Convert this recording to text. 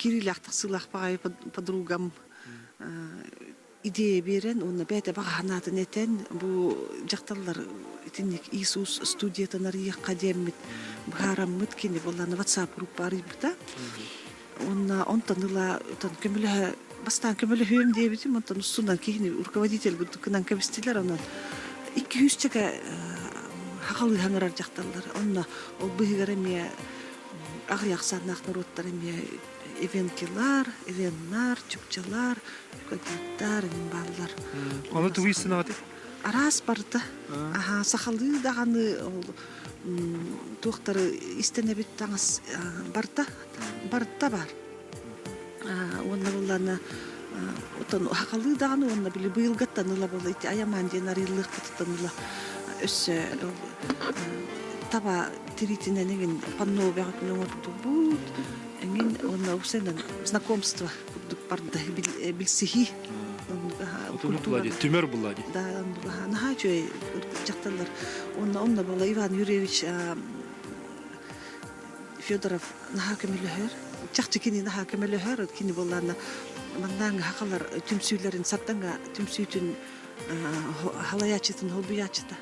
Кирилл ахтасылах пагай подругам идея берен, онна бәте бағанатын етен, бұл жақталар итинник Иисус студиятанар иаққа деммит, бұғараммыт кені боланы WhatsApp группа арыбыта. Онна онтаныла, көмілі, бастан көмілі хүйем дейбітім, онтан ұсындан кейіні руководитель бұдықынан көбістелер, онан 200 чаға хақалы ханарар жақталар. Онна ол бұғығар әме ағыяқсанақ народтар әме эвенкилар, эвеннар, чукчалар, көкеттар, баллар. Оны туйсын аты? Арас барда. Аха, сахалы дағаны туқтары истенебет таңыз барда. Барда бар. Онна боланы хақалы дағаны, онна білі бұйылғаттаныла болды. Аяман ден арилық бұтықтаныла өсі таба теритінен еген панно бәғатын оңырды бұд. Ангин онна усенен знакомство барда билсихи. Тümör буллади. Да, наха чөй жакталар. Онна бола Иван Юрьевич Федоров наха көмөлөөр. Жакчы кини наха көмөлөөр, кини болларна мандан хакалар түмсүйлөрүн саттанга түмсүйтүн халаячытын холбуячыта.